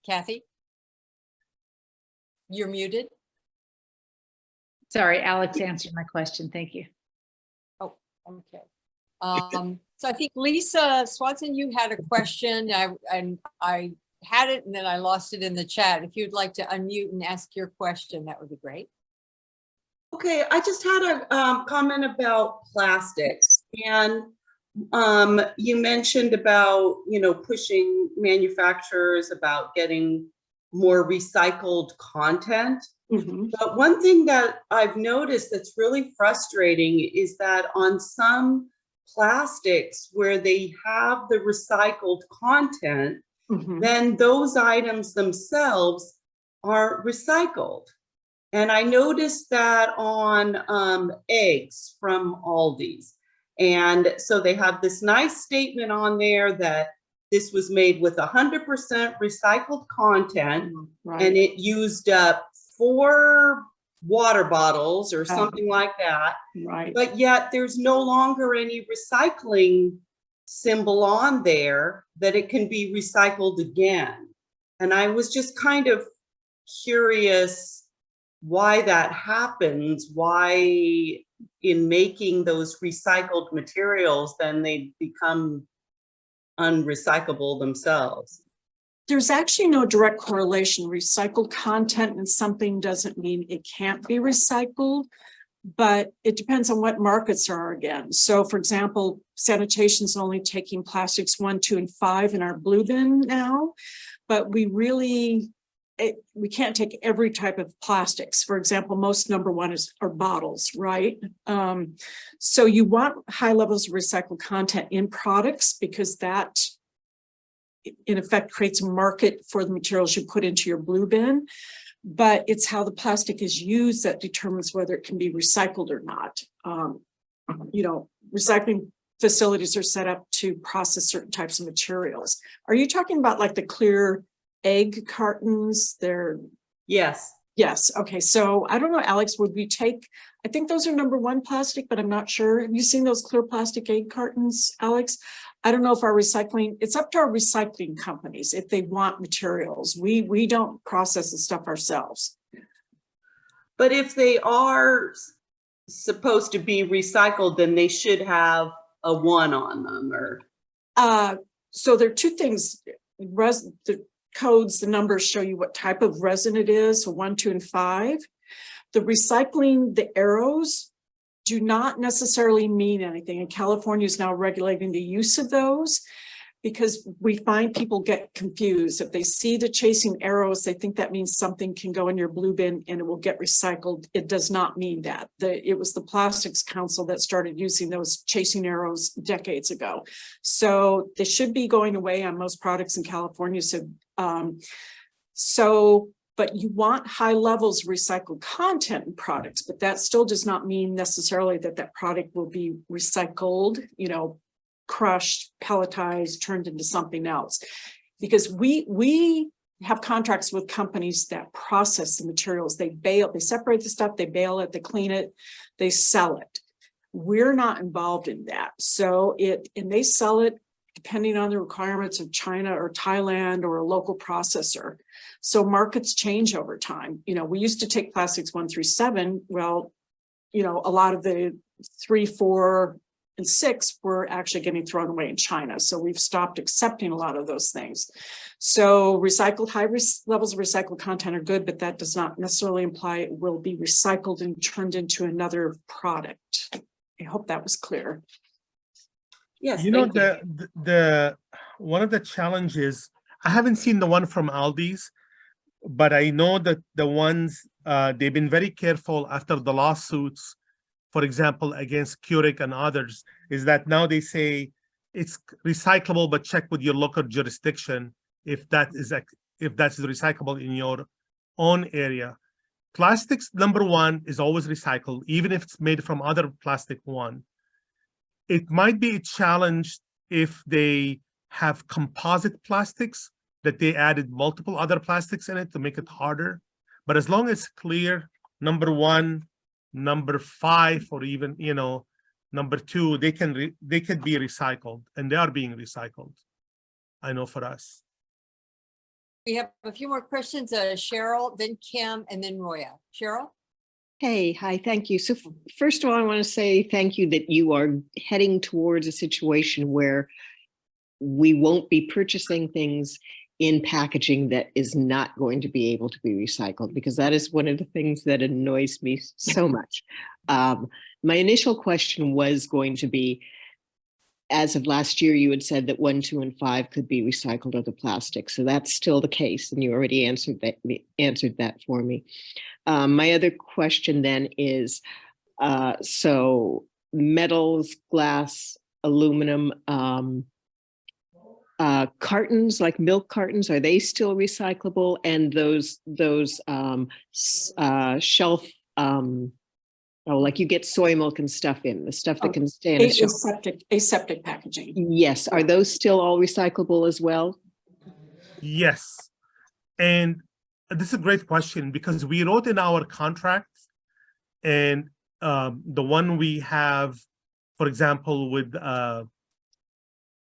Kathy? You're muted. Sorry, Alex answered my question. Thank you. Oh, okay. So I think Lisa Swanson, you had a question. I had it and then I lost it in the chat. If you'd like to unmute and ask your question, that would be great. Okay, I just had a comment about plastics, and you mentioned about pushing manufacturers about getting more recycled content. But one thing that I've noticed that's really frustrating is that on some plastics where they have the recycled content, Mhm. then those items themselves are recycled. And I noticed that on eggs from Aldi's. And so they have this nice statement on there that this was made with 100% recycled content, Right. and it used up 4 water bottles or something like that. Right. But yet there's no longer any recycling symbol on there that it can be recycled again. And I was just kind of curious why that happens, why in making those recycled materials, then they become unrecyclable themselves. There's actually no direct correlation. Recycled content and something doesn't mean it can't be recycled, but it depends on what markets are again. So for example, sanitation's only taking plastics 1, 2, and 5 in our blue bin now, but we can't take every type of plastics. For example, most number 1 are bottles, right? So you want high levels of recycled content in products because that in effect creates a market for the materials you put into your blue bin, but it's how the plastic is used that determines whether it can be recycled or not. Recycling facilities are set up to process certain types of materials. Are you talking about like the clear egg cartons? Yes. Yes. Okay. So I don't know, Alex, would we take, I think those are number 1 plastic, but I'm not sure. Have you seen those clear plastic egg cartons, Alex? I don't know if our recycling, it's up to our recycling companies if they want materials. We don't process the stuff ourselves. But if they are supposed to be recycled, then they should have a 1 on them, or? So there are 2 things. The codes, the numbers show you what type of resin it is, so 1, 2, and 5. The recycling, the arrows do not necessarily mean anything. And California is now regulating the use of those because we find people get confused. If they see the chasing arrows, they think that means something can go in your blue bin and it will get recycled. It does not mean that. It was the Plastics Council that started using those chasing arrows decades ago. So they should be going away on most products in California. But you want high levels of recycled content in products, but that still does not mean necessarily that that product will be recycled, crushed, pelletized, turned into something else. Because we have contracts with companies that process the materials. They separate the stuff, they bale it, they clean it, they sell it. We're not involved in that. And they sell it depending on the requirements of China or Thailand or a local processor. So markets change over time. We used to take plastics 1 through 7. Well, a lot of the 3, 4, and 6 were actually getting thrown away in China. So we've stopped accepting a lot of those things. So high levels of recycled content are good, but that does not necessarily imply it will be recycled and turned into another product. I hope that was clear. Yes. The one of the challenges, I haven't seen the one from Aldi's, but I know that the ones they've been very careful after the lawsuits, for example, against Keurig and others, is that now they say it's recyclable, but check with your local jurisdiction if that is recyclable in your own area. Plastics, number 1, is always recycled, even if it's made from other plastic 1. It might be a challenge if they have composite plastics that they added multiple other plastics in it to make it harder. But as long as it's clear, number 1, number 5, or even number 2, they could be recycled, and they are being recycled. I know for us. We have a few more questions. Cheryl, then Kim, and then Roya. Cheryl? Hey, hi, thank you. So first of all, I want to say thank you that you are heading towards a situation where we won't be purchasing things in packaging that is not going to be able to be recycled, because that is one of the things that annoys me so much. My initial question was going to be, as of last year, you had said that 1, 2, and 5 could be recycled other plastic. So that's still the case, and you already answered that for me. My other question then is, so metals, glass, aluminum, cartons, like milk cartons, are they still recyclable? And those shelf, like you get soy milk and stuff in, the stuff that can stay in a shelf. Aseptic packaging. Yes, are those still all recyclable as well? Yes. And this is a great question because we wrote in our contracts, and the one we have, for example, with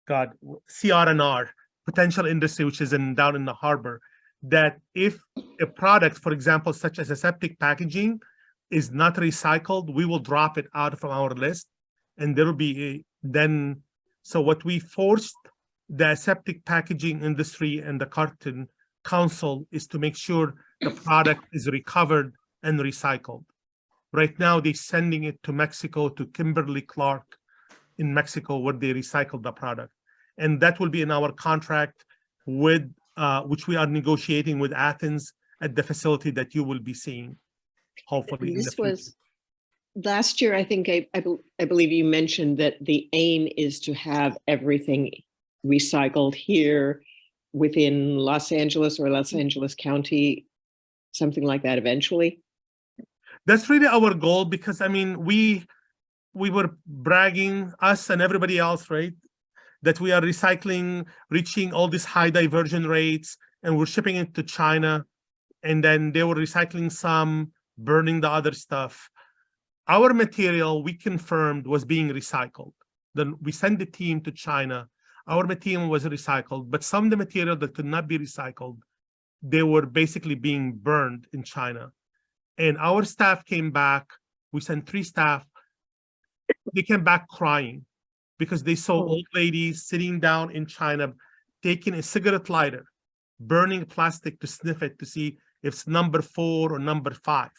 CR&R, potential industry, which is down in the harbor, that if a product, for example, such as aseptic packaging, is not recycled, we will drop it out from our list, and there will be so what we forced the aseptic packaging industry and the carton council is to make sure the product is recovered and recycled. Right now, they're sending it to Mexico, to Kimberly-Clark in Mexico, where they recycle the product. And that will be in our contract with, which we are negotiating with Athens at the facility that you will be seeing, hopefully. This was last year, I think, I believe you mentioned that the aim is to have everything recycled here within Los Angeles or Los Angeles County, something like that eventually. That's really our goal, because I mean, we were bragging, us and everybody else, right, that we are recycling, reaching all these high diversion rates, and we're shipping it to China, and then they were recycling some, burning the other stuff. Our material, we confirmed, was being recycled. Then we sent the team to China. Our material was recycled, but some of the material that could not be recycled, they were basically being burned in China. And our staff came back. We sent 3 staff. They came back crying because they saw old ladies sitting down in China, taking a cigarette lighter, burning plastic to sniff it to see if it's number 4 or number 5.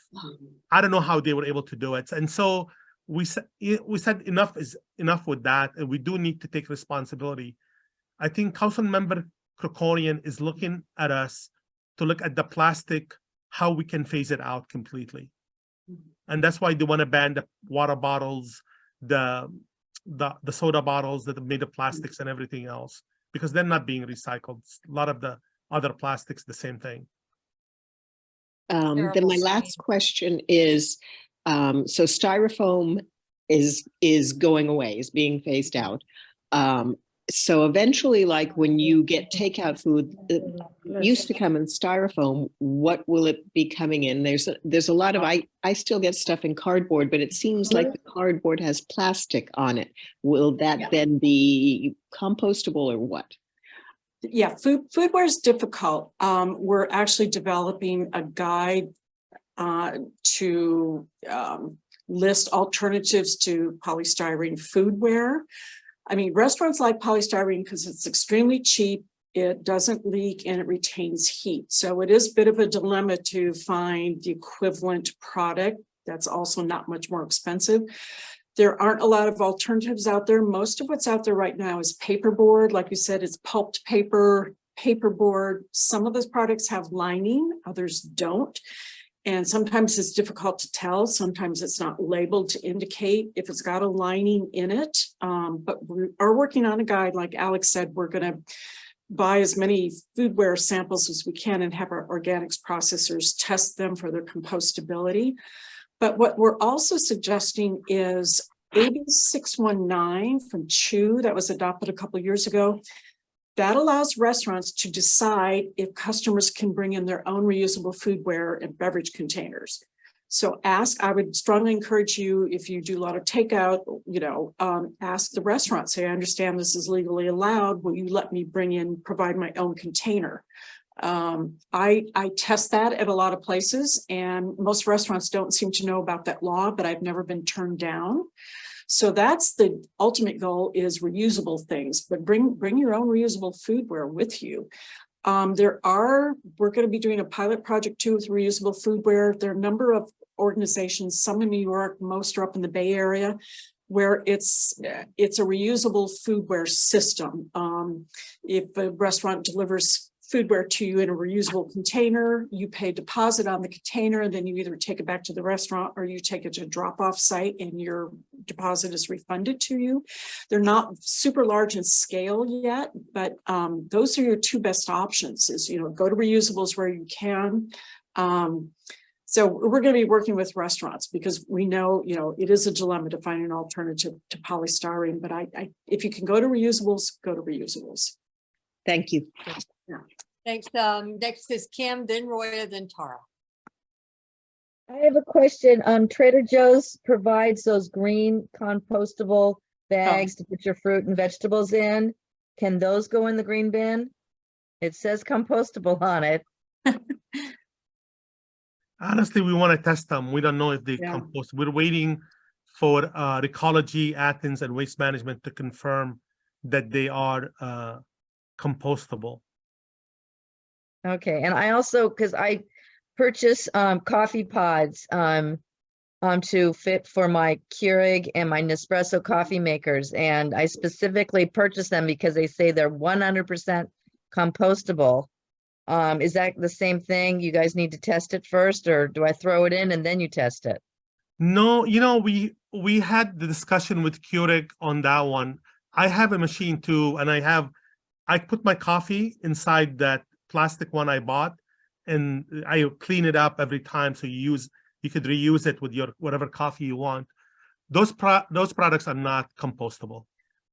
I don't know how they were able to do it. And so we said enough is enough with that, and we do need to take responsibility. I think Council Member Krikorian is looking at us to look at the plastic, how we can phase it out completely. And that's why they want to ban the water bottles, the soda bottles that are made of plastics and everything else, because they're not being recycled. A lot of the other plastics, the same thing. Then my last question is, so styrofoam is going away, is being phased out. So eventually, like when you get takeout food, it used to come in styrofoam. What will it be coming in? There's a lot of, I still get stuff in cardboard, but it seems like the cardboard has plastic on it. Will that then be compostable or what? Yeah, foodware is difficult. We're actually developing a guide to list alternatives to polystyrene foodware. I mean, restaurants like polystyrene because it's extremely cheap, it doesn't leak, and it retains heat. So it is a bit of a dilemma to find the equivalent product that's also not much more expensive. There aren't a lot of alternatives out there. Most of what's out there right now is paperboard. Like you said, it's pulped paper, paperboard. Some of those products have lining, others don't. And sometimes it's difficult to tell. Sometimes it's not labeled to indicate if it's got a lining in it. But we are working on a guide. Like Alex said, we're going to buy as many foodware samples as we can and have our organics processors test them for their compostability. But what we're also suggesting is AB 619 from Chew that was adopted a couple of years ago. That allows restaurants to decide if customers can bring in their own reusable foodware and beverage containers. So I would strongly encourage you, if you do a lot of takeout, ask the restaurant, say, I understand this is legally allowed. Will you let me provide my own container? I test that at a lot of places, and most restaurants don't seem to know about that law, but I've never been turned down. So that's the ultimate goal, is reusable things, but bring your own reusable foodware with you. We're going to be doing a pilot project too with reusable foodware. There are a number of organizations, some in New York, most are up in the Bay Area, where it's a reusable foodware system. If a restaurant delivers foodware to you in a reusable container. You pay deposit on the container, and then you either take it back to the restaurant or you take it to a drop-off site and your deposit is refunded to you. They're not super large in scale yet, but those are your two best options is, go to reusables where you can. So we're going to be working with restaurants because we know, it is a dilemma to find an alternative to polystyrene, but if you can go to reusables, go to reusables. Thank you. Yeah. Thanks. Next is Kim, then Roya, then Tara. I have a question. Trader Joe's provides those green compostable bags to put your fruit and vegetables in. Can those go in the green bin? It says compostable on it. Honestly, we want to test them. We don't know if they Yeah. compost. We're waiting for Ecology, Athens, and Waste Management to confirm that they are compostable. Okay, and I also, because I purchase coffee pods to fit for my Keurig and my Nespresso coffee makers, and I specifically purchase them because they say they're 100% compostable. Is that the same thing? You guys need to test it first, or do I throw it in and then you test it? No, we had the discussion with Keurig on that one. I have a machine too, and I put my coffee inside that plastic one I bought, and I clean it up every time. So you could reuse it with your whatever coffee you want. Those products are not compostable.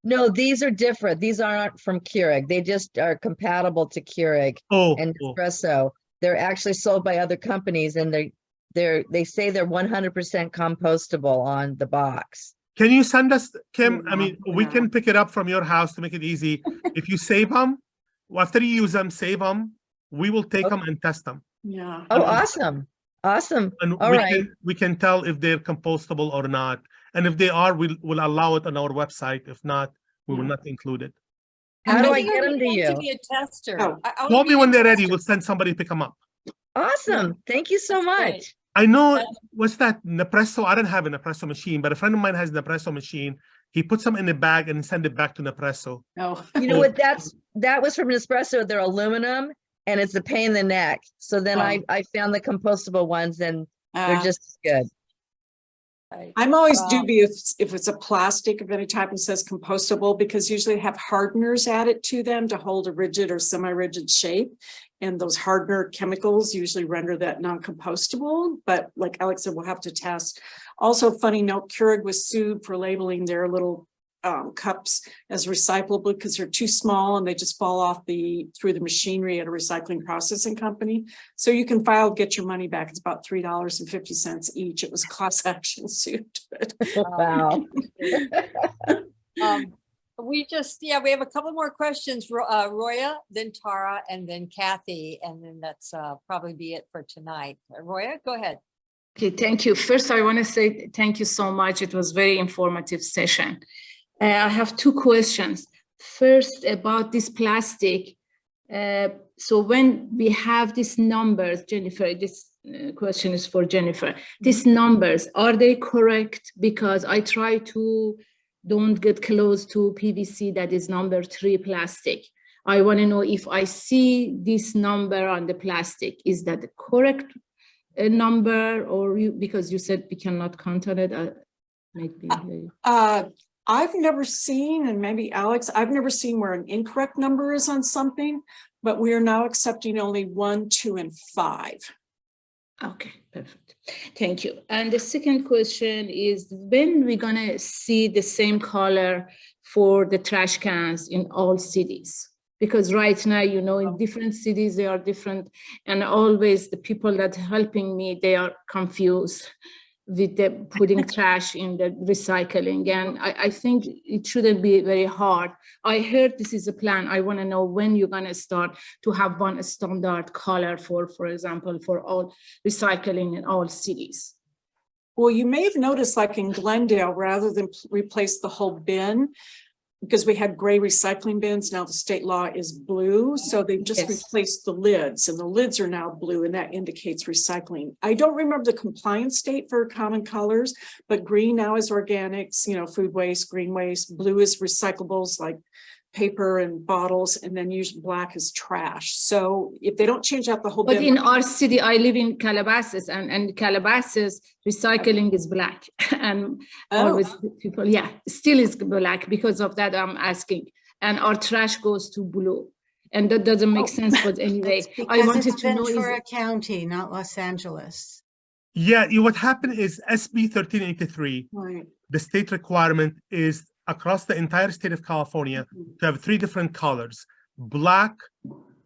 No, these are different. These aren't from Keurig. They just are compatible to Keurig and Nespresso. They're actually sold by other companies, and they say they're 100% compostable on the box. Can you send us, Kim? I mean, we can pick it up from your house to make it easy. If you save them, after you use them, save them. We will take them and test them. Yeah. Oh, awesome. Awesome. And All right. we can tell if they're compostable or not. And if they are, we'll allow it on our website. If not, we will not include it. How do I think get would them be to fun you? To be a tester. Oh. I would Call be me when a they're ready. tester. We'll send somebody to pick them up. Awesome. Thank you so That's great. much. I know, what's that, Nespresso? I don't have an Nespresso machine, but a friend of mine has an Nespresso machine. He puts them in a bag and send it back to Nespresso. No. You know what? That was from Nespresso. They're aluminum and it's a pain in the neck. So then I found the compostable ones and they're just as good. I'm always dubious if it's a plastic of any type and says compostable, because usually they have hardeners added to them to hold a rigid or semi-rigid shape. And those hardener chemicals usually render that non-compostable. But like Alex said, we'll have to test. Also, funny note, Keurig was sued for labeling their little cups as recyclable because they're too small and they just fall off through the machinery at a recycling processing company. So you can get your money back. It's about $3.50 each. It was a class action suit. Wow. We have a couple more questions. Roya, then Tara, and then Kathy, and then that's probably be it for tonight. Roya, go ahead. Okay, thank you. First, I want to say thank you so much. It was very informative session. I have two questions. First, about this plastic. So when we have these numbers, Jennifer, this question is for Jennifer. These numbers, are they correct? Because I try to don't get close to PVC that is number 3 plastic. I want to know if I see this number on the plastic, is that the correct number, or because you said we cannot count on it? Maybe. I've never seen, and maybe Alex, I've never seen where an incorrect number is on something, but we are now accepting only 1, 2, and 5. Okay, perfect. Thank you. And the second question is, when we're gonna see the same color for the trash cans in all cities? Because right now, in different cities, they are different. And always the people that are helping me, they are confused with the putting trash in the recycling. And I think it shouldn't be very hard. I heard this is a plan. I want to know when you're going to start to have one standard color for example, for all recycling in all cities. Well, you may have noticed, like in Glendale, rather than replace the whole bin, because we had gray recycling bins, now the state law is blue. So they've just replaced the lids, and the lids are now blue, and that indicates recycling. I don't remember the compliance date for common colors, but green now is organics, food waste, green waste, blue is recyclables like paper and bottles, and then use black as trash. So if they don't change out the whole But bin, in our city, I live in Calabasas, and Calabasas recycling is black, and always people, yeah, still is black. Because of that, I'm asking. And our trash goes to blue, and that doesn't make sense. But anyway, That's I because wanted it's to know is Ventura County, not Los Angeles. Yeah, what happened is SB 1383, right. the state requirement is across the entire state of California to have 3 different colors: black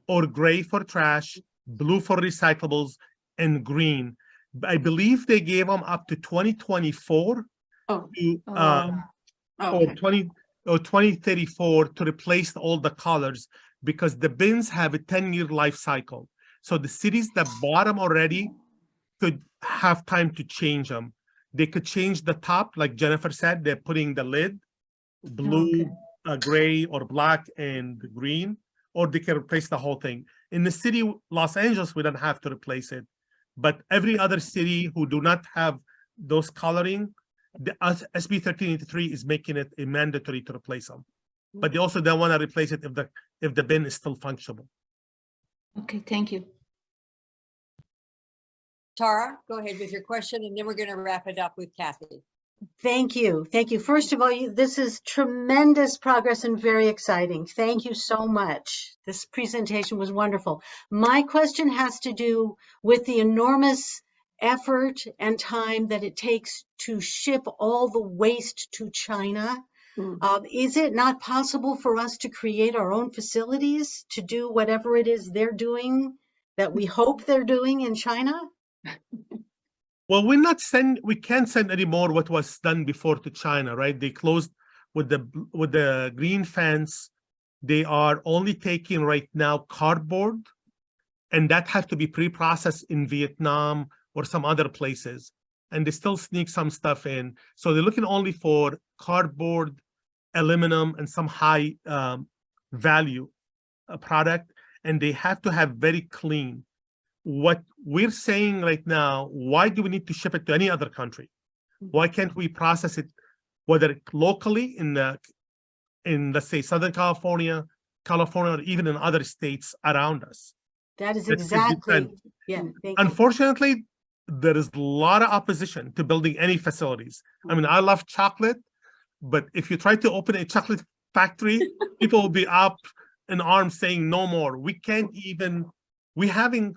or gray for trash, blue for recyclables, and green. I believe they gave them up to 2024 to, or 2034 to replace all the colors, because the bins have a 10-year life cycle. So the cities that bought them already could have time to change them. They could change the top, like Jennifer said, they're putting the lid blue, gray, or black and green, or they can replace the whole thing. In the city, Los Angeles, we don't have to replace it, but every other city who do not have those coloring, the SB 1383 is making it a mandatory to replace them. But they also don't want to replace it if the bin is still functional. okay. Thank you. Tara, go ahead with your question, and then we're going to wrap it up with Kathy. Thank you. Thank you. First of all, this is tremendous progress and very exciting. Thank you so much. This presentation was wonderful. My question has to do with the enormous effort and time that it takes to ship all the waste to China. Is it not possible for us to create our own facilities to do whatever it is they're doing that we hope they're doing in China? Well, we can't send anymore what was done before to China, right? They closed with the green fence. They are only taking right now cardboard, and that has to be pre-processed in Vietnam or some other places. And they still sneak some stuff in. So they're looking only for cardboard, aluminum, and some high value product, and they have to have very clean. What we're saying right now, why do we need to ship it to any other country? Why can't we process it, whether locally in let's say Southern California, or even in other states around us? That is exactly, yeah. Thank you. Unfortunately, there is a lot of opposition to building any facilities. I mean, I love chocolate, but if you try to open a chocolate factory, people will be up in arms saying no more. We can't even, we're having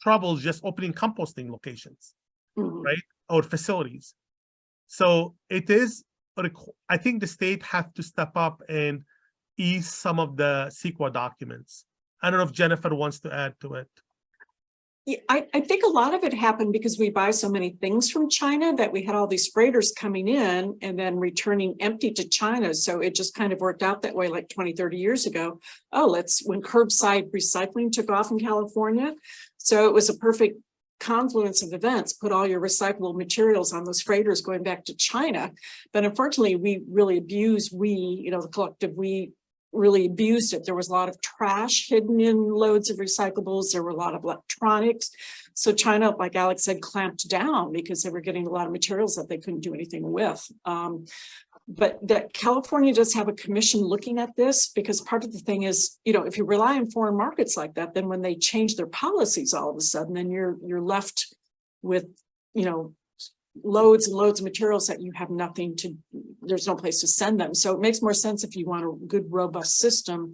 troubles just opening composting locations, right? Or facilities. So it is, I think the state have to step up and ease some of the CEQA documents. I don't know if Jennifer wants to add to it. Yeah, I think a lot of it happened because we buy so many things from China that we had all these freighters coming in and then returning empty to China. So it just kind of worked out that way like 20, 30 years ago. When curbside recycling took off in California. So it was a perfect confluence of events, put all your recyclable materials on those freighters going back to China. But unfortunately, we really abused, the collective, we really abused it. There was a lot of trash hidden in loads of recyclables. There were a lot of electronics. So China, like Alex said, clamped down because they were getting a lot of materials that they couldn't do anything with. But that California does have a commission looking at this, because part of the thing is, if you rely on foreign markets like that, then when they change their policies all of a sudden, then you're left with, loads and loads of materials that you have there's no place to send them. So it makes more sense if you want a good, robust system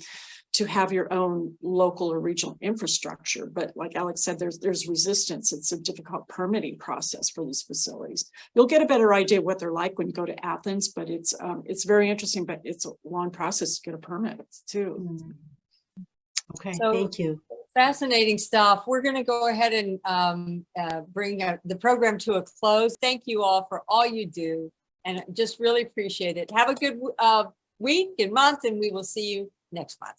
to have your own local or regional infrastructure. But like Alex said, there's resistance. It's a difficult permitting process for these facilities. You'll get a better idea what they're like when you go to Athens, but it's very interesting, but it's a long process to get a permit too. Okay, So, thank you. Fascinating stuff. We're going to go ahead and bring the program to a close. Thank you all for all you do, and just really appreciate it. Have a good week and month, and we will see you next month.